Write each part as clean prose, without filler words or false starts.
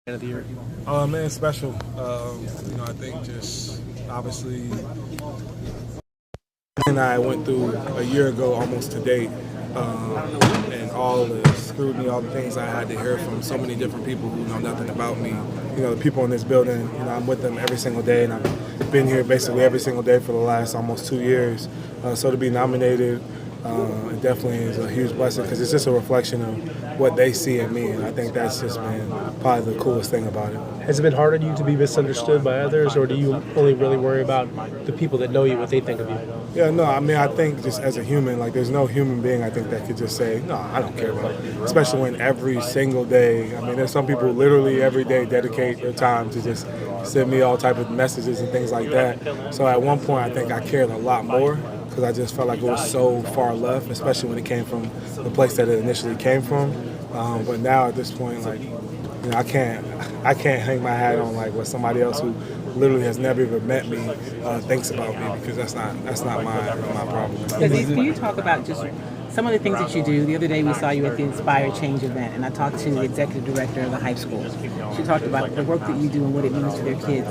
Of the year? Man, it's special. I think just obviously, and I went through a year ago almost to date, and all the scrutiny, all the things I had to hear from so many different people who know nothing about me. The people in this building, I'm with them every single day, and I've been here basically every single day for the last almost 2 years. So to be nominated, it definitely is a huge blessing because it's just a reflection of what they see in me, and I think that's just been probably the coolest thing about it. Has it been hard on you to be misunderstood by others, or do you only really worry about the people that know you, what they think of you? Yeah, no, I think just as a human, there's no human being I think that could just say, no, I don't care about it. Especially when every single day, there's some people who literally every day dedicate their time to just send me all type of messages and things like that. So at one point, I think I cared a lot more because I just felt like it was so far left, especially when it came from the place that it initially came from. But now at this point, I can't hang my hat on what somebody else who literally has never even met me thinks about me, because that's not my problem. Azeez, can you talk about just some of the things that you do? The other day we saw you at the Inspire Change event, and I talked to the executive director of the high school. She talked about the work that you do and what it means to their kids.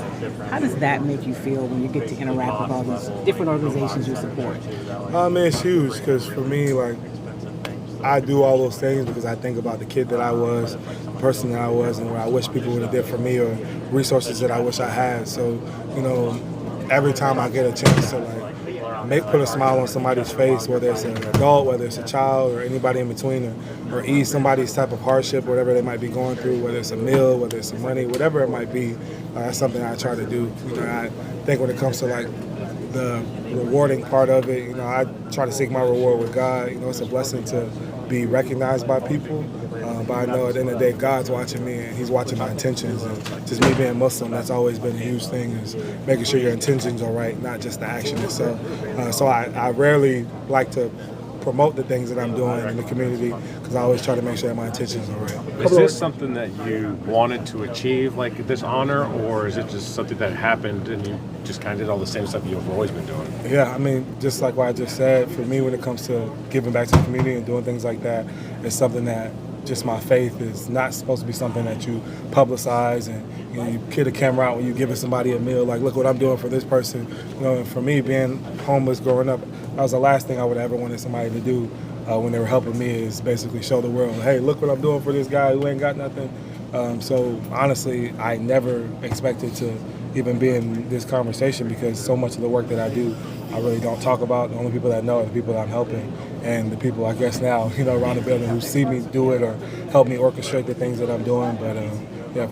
How does that make you feel when you get to interact with all these different organizations you support? It's huge because for me, I do all those things because I think about the kid that I was, the person that I was, and what I wish people would have did for me, or resources that I wish I had. So, every time I get a chance to put a smile on somebody's face, whether it's an adult, whether it's a child, or anybody in between, or ease somebody's type of hardship, whatever they might be going through, whether it's a meal, whether it's some money, whatever it might be, that's something I try to do. I think when it comes to the rewarding part of it, I try to seek my reward with God. It's a blessing to be recognized by people, but I know at the end of the day, God's watching me, and He's watching my intentions. And just me being Muslim, that's always been a huge thing, is making sure your intentions are right, not just the action itself. So I rarely like to promote the things that I'm doing in the community, because I always try to make sure that my intentions are right. Is this something that you wanted to achieve, this honor, or is it just something that happened and you just kind of did all the same stuff you've always been doing? Yeah, just like what I just said, for me when it comes to giving back to the community and doing things like that, it's something that just my faith is not supposed to be something that you publicize and you get a camera out when you giving somebody a meal, look what I'm doing for this person. And for me, being homeless growing up, that was the last thing I would ever wanted somebody to do when they were helping me, is basically show the world, hey, look what I'm doing for this guy who ain't got nothing. So honestly, I never expected to even be in this conversation, because so much of the work that I do, I really don't talk about. The only people that know are the people that I'm helping, and the people I guess now, around the building who see me do it or help me orchestrate the things that I'm doing. But